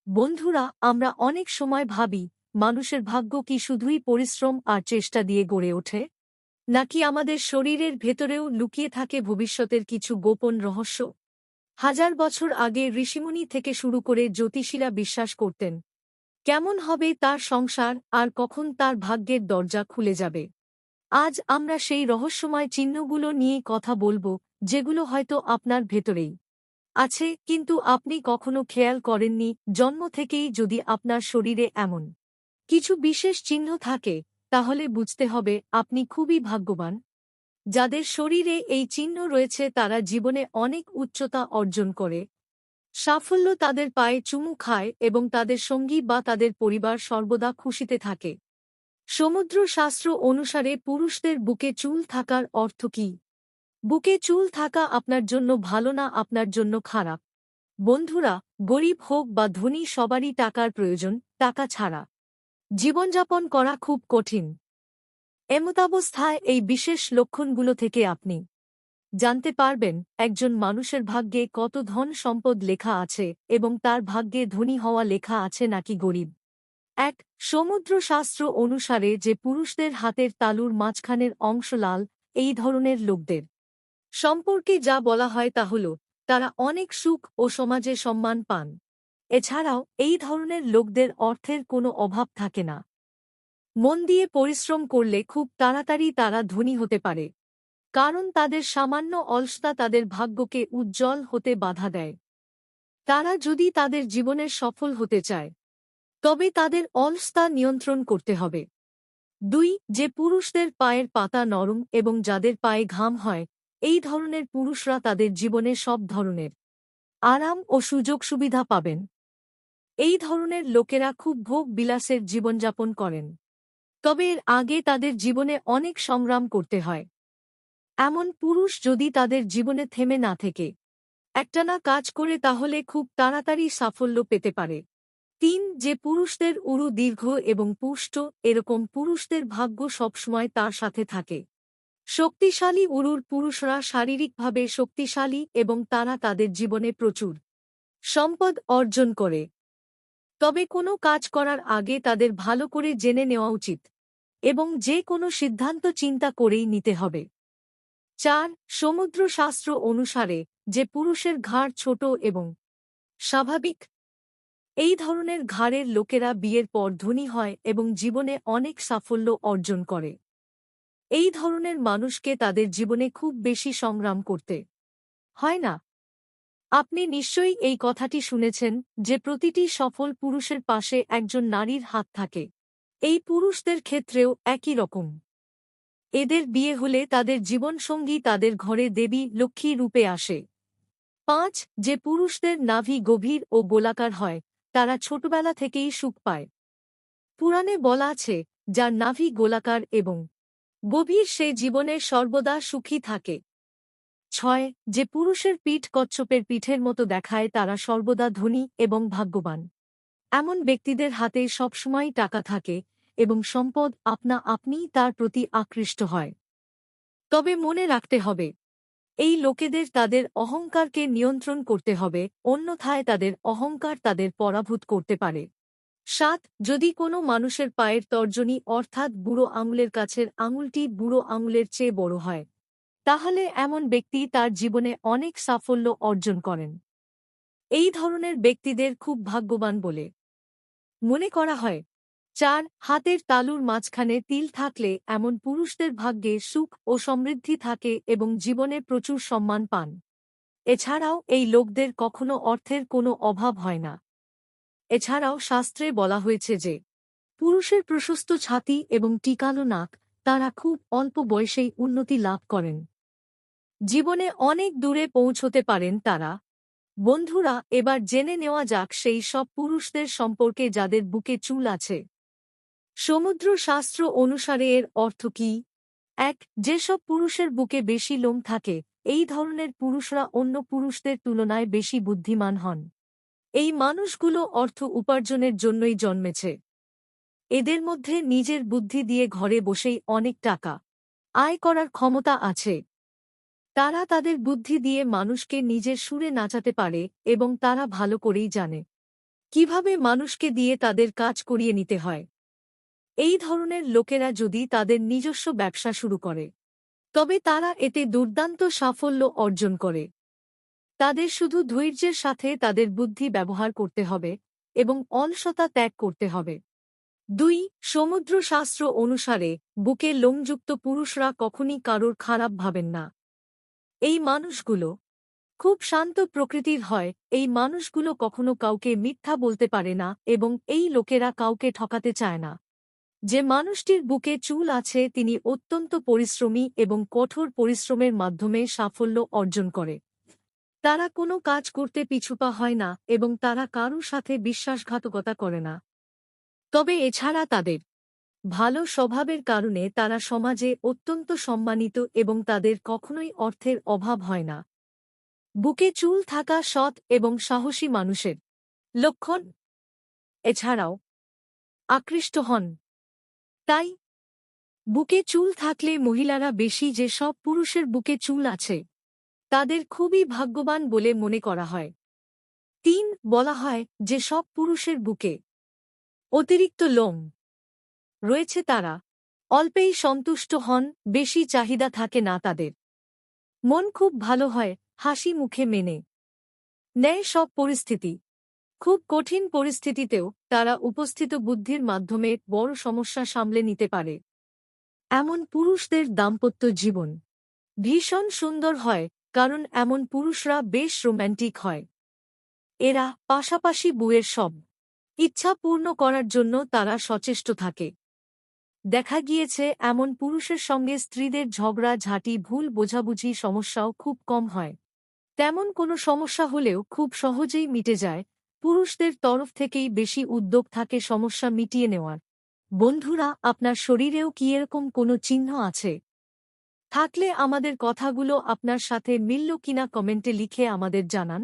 বন্ধুরা, আমরা অনেক সময় ভাবি মানুষের ভাগ্য কি শুধুই পরিশ্রম আর চেষ্টা দিয়ে গড়ে ওঠে, নাকি আমাদের শরীরের ভেতরেও লুকিয়ে থাকে ভবিষ্যতের কিছু গোপন রহস্য। হাজার বছর আগে ঋষিমুনি থেকে শুরু করে জ্যোতিষীরা বিশ্বাস করতেন কেমন হবে তার সংসার আর কখন তার ভাগ্যের দরজা খুলে যাবে। আজ আমরা সেই রহস্যময় চিহ্নগুলো নিয়ে কথা বলবো, যেগুলো হয়তো আপনার ভেতরেই আছে কিন্তু আপনি কখনো খেয়াল করেননি। জন্ম থেকেই যদি আপনার শরীরে এমন কিছু বিশেষ চিহ্ন থাকে, তাহলে বুঝতে হবে আপনি খুবই ভাগ্যবান। যাদের শরীরে এই চিহ্ন রয়েছে তারা জীবনে অনেক উচ্চতা অর্জন করে, সাফল্য তাদের পায়ে চুমু খায় এবং তাদের সঙ্গী বা তাদের পরিবার সর্বদা খুশিতে থাকে। সমুদ্র শাস্ত্র অনুসারে পুরুষদের বুকে চুল থাকার অর্থ কি? বুকে চুল থাকা আপনার জন্য ভালো না আপনার জন্য খারাপ? বন্ধুরা, গরিব হোক বা ধনী সবারই টাকার প্রয়োজন। টাকা ছাড়া জীবনযাপন করা খুব কঠিন। এমতাবস্থায় এই বিশেষ লক্ষণগুলো থেকে আপনি জানতে পারবেন একজন মানুষের ভাগ্যে কত ধন সম্পদ লেখা আছে এবং তার ভাগ্যে ধনী হওয়া লেখা আছে নাকি গরিব। এক, সমুদ্রশাস্ত্র অনুসারে যে পুরুষদের হাতের তালুর মাঝখানের অংশ লাল, এই ধরনের লোকদের সম্পর্কে যা বলা হয় তা হল তারা অনেক সুখ ও সমাজে সম্মান পান। এছাড়াও এই ধরনের লোকদের অর্থের কোনো অভাব থাকে না। মন দিয়ে পরিশ্রম করলে খুব তাড়াতাড়ি তারা ধনী হতে পারে, কারণ তাদের সামান্য অলসতা তাদের ভাগ্যকে উজ্জ্বল হতে বাধা দেয়। তারা যদি তাদের জীবনের সফল হতে চায়, তবে তাদের অলসতা নিয়ন্ত্রণ করতে হবে। দুই, যে পুরুষদের পায়ের পাতা নরম এবং যাদের পায়ে ঘাম হয়, এই ধরনের পুরুষরা তাদের জীবনে সব ধরনের আরাম ও সুযোগ সুবিধা পাবেন। এই ধরনের লোকেরা খুব ভোগ বিলাসের জীবনযাপন করেন, তবে এর আগে তাদের জীবনে অনেক সংগ্রাম করতে হয়। এমন পুরুষ যদি তাদের জীবনে থেমে না থেকে একটানা কাজ করে, তাহলে খুব তাড়াতাড়ি সাফল্য পেতে পারে। তিন, যে পুরুষদের উরু দীর্ঘ এবং পুষ্ট, এরকম পুরুষদের ভাগ্য সবসময় তার সাথে থাকে। শক্তিশালী উরুর পুরুষরা শারীরিকভাবে শক্তিশালী এবং তারা তাদের জীবনে প্রচুর সম্পদ অর্জন করে। তবে কোনো কাজ করার আগে তাদের ভালো করে জেনে নেওয়া উচিত এবং যে কোনো সিদ্ধান্ত চিন্তা করেই নিতে হবে। চার, সমুদ্রশাস্ত্র অনুসারে যে পুরুষের ঘাড় ছোট এবং স্বাভাবিক, এই ধরনের ঘাড়ের লোকেরা বিয়ের পর ধনী হয় এবং জীবনে অনেক সাফল্য অর্জন করে। এই ধরনের মানুষকে তাদের জীবনে খুব বেশি সংগ্রাম করতে হয় না। আপনি নিশ্চয়ই এই কথাটি শুনেছেন যে প্রতিটি সফল পুরুষের পাশে একজন নারীর হাত থাকে। এই পুরুষদের ক্ষেত্রেও একই রকম। এদের বিয়ে হলে তাদের জীবনসঙ্গী তাদের ঘরে দেবী লক্ষ্মী রূপে আসে। পাঁচ, যে পুরুষদের নাভি গভীর ও গোলাকার হয়, তারা ছোটবেলা থেকেই সুখ পায়। পুরাণে বলা আছে, যার নাভি গোলাকার এবং গভীর সে জীবনে সর্বদা সুখী থাকে। ছয়, যে পুরুষের পিঠ কচ্ছপের পিঠের মতো দেখায় তারা সর্বদা ধনী এবং ভাগ্যবান। এমন ব্যক্তিদের হাতে সবসময় টাকা থাকে এবং সম্পদ আপনা আপনিই তার প্রতি আকৃষ্ট হয়। তবে মনে রাখতে হবে, এই লোকেদের তাদের অহংকারকে নিয়ন্ত্রণ করতে হবে, অন্যথায় তাদের অহংকার তাদের পরাভূত করতে পারে। সাত, যদি কোনো মানুষের পায়ের তর্জনী অর্থাৎ বুড়ো আঙুলের কাছের আঙুলটি বুড়ো আঙুলের চেয়ে বড় হয়, তাহলে এমন ব্যক্তি তার জীবনে অনেক সাফল্য অর্জন করেন। এই ধরনের ব্যক্তিদের খুব ভাগ্যবান বলে মনে করা হয়। চার, হাতের তালুর মাঝখানে তিল থাকলে এমন পুরুষদের ভাগ্যে সুখ ও সমৃদ্ধি থাকে এবং জীবনে প্রচুর সম্মান পান। এছাড়াও এই লোকদের কখনো অর্থের কোনো অভাব হয় না। এছাড়াও শাস্ত্রে বলা হয়েছে যে পুরুষের প্রশস্ত ছাতি এবং টিকালো নাক, তারা খুব অল্প বয়সেই উন্নতি লাভ করেন, জীবনে অনেক দূরে পৌঁছতে পারেন তারা। বন্ধুরা, এবার জেনে নেওয়া যাক সেই সব পুরুষদের সম্পর্কে যাদের বুকে চুল আছে। সমুদ্র শাস্ত্র অনুসারে এর অর্থ কি? এক, যেসব পুরুষের বুকে বেশি লোম থাকে, এই ধরনের পুরুষরা অন্য পুরুষদের তুলনায় বেশি বুদ্ধিমান হন। এই মানুষগুলো অর্থ উপার্জনের জন্যই জন্মেছে। এদের মধ্যে নিজের বুদ্ধি দিয়ে ঘরে বসেই অনেক টাকা আয় করার ক্ষমতা আছে। তারা তাদের বুদ্ধি দিয়ে মানুষকে নিজের সুরে নাচাতে পারে এবং তারা ভালো করেই জানে কিভাবে মানুষকে দিয়ে তাদের কাজ করিয়ে নিতে হয়। এই ধরনের লোকেরা যদি তাদের নিজস্ব ব্যবসা শুরু করে, তবে তারা এতে দুর্দান্ত সাফল্য অর্জন করে। তাদের শুধু ধৈর্যের সাথে তাদের বুদ্ধি ব্যবহার করতে হবে এবং অলসতা ত্যাগ করতে হবে। ২. সমুদ্রশাস্ত্র অনুসারে বুকে লোমযুক্ত পুরুষরা কখনই কারোর খারাপ ভাবেন না। এই মানুষগুলো খুব শান্ত প্রকৃতির হয়। এই মানুষগুলো কখনো কাউকে মিথ্যা বলতে পারে না এবং এই লোকেরা কাউকে ঠকাতে চায় না। যে মানুষটির বুকে চুল আছে তিনি অত্যন্ত পরিশ্রমী এবং কঠোর পরিশ্রমের মাধ্যমে সাফল্য অর্জন করে। তারা কোনো কাজ করতে পিছুপা হয় না এবং তারা কারোর সাথে বিশ্বাসঘাতকতা করে না। তবে এছাড়া তাদের ভালো স্বভাবের কারণে তারা সমাজে অত্যন্ত সম্মানিত এবং তাদের কখনোই অর্থের অভাব হয় না। বুকে চুল থাকা সৎ এবং সাহসী মানুষের লক্ষণ। এছাড়াও আকৃষ্ট হন। তাই বুকে চুল থাকলে মহিলারা বেশি যে সব পুরুষের বুকে চুল আছে তাদের খুবই ভাগ্যবান বলে মনে করা হয়। ৩. বলা হয় যে সব পুরুষের বুকে অতিরিক্ত লোম রয়েছে তারা অল্পেই সন্তুষ্ট হন, বেশি চাহিদা থাকে না তাদের। মন খুব ভালো হয়, হাসি মুখে মেনে নেয় সব পরিস্থিতি। খুব কঠিন পরিস্থিতিতেও তারা উপস্থিত বুদ্ধির মাধ্যমে বড় সমস্যা সামলে নিতে পারে। এমন পুরুষদের দাম্পত্য জীবন ভীষণ সুন্দর হয়, কারণ এমন পুরুষরা বেশ রোম্যান্টিক হয়। এরা পাশাপাশি বউয়ের সব ইচ্ছা পূর্ণ করার জন্য তারা সচেষ্ট থাকে। দেখা গিয়েছে এমন পুরুষের সঙ্গে স্ত্রীদের ঝগড়া ঝাঁটি ভুল বোঝাবুঝি সমস্যাও খুব কম হয়। তেমন কোনো সমস্যা হলেও খুব সহজেই মিটে যায়। পুরুষদের তরফ থেকেই বেশি উদ্যোগ থাকে সমস্যা মিটিয়ে নেওয়ার। বন্ধুরা, আপনার শরীরেও কি এরকম কোনো চিহ্ন আছে? থাকলে আমাদের কথাগুলো আপনার সাথে মিলল কিনা কমেন্টে লিখে আমাদের জানান।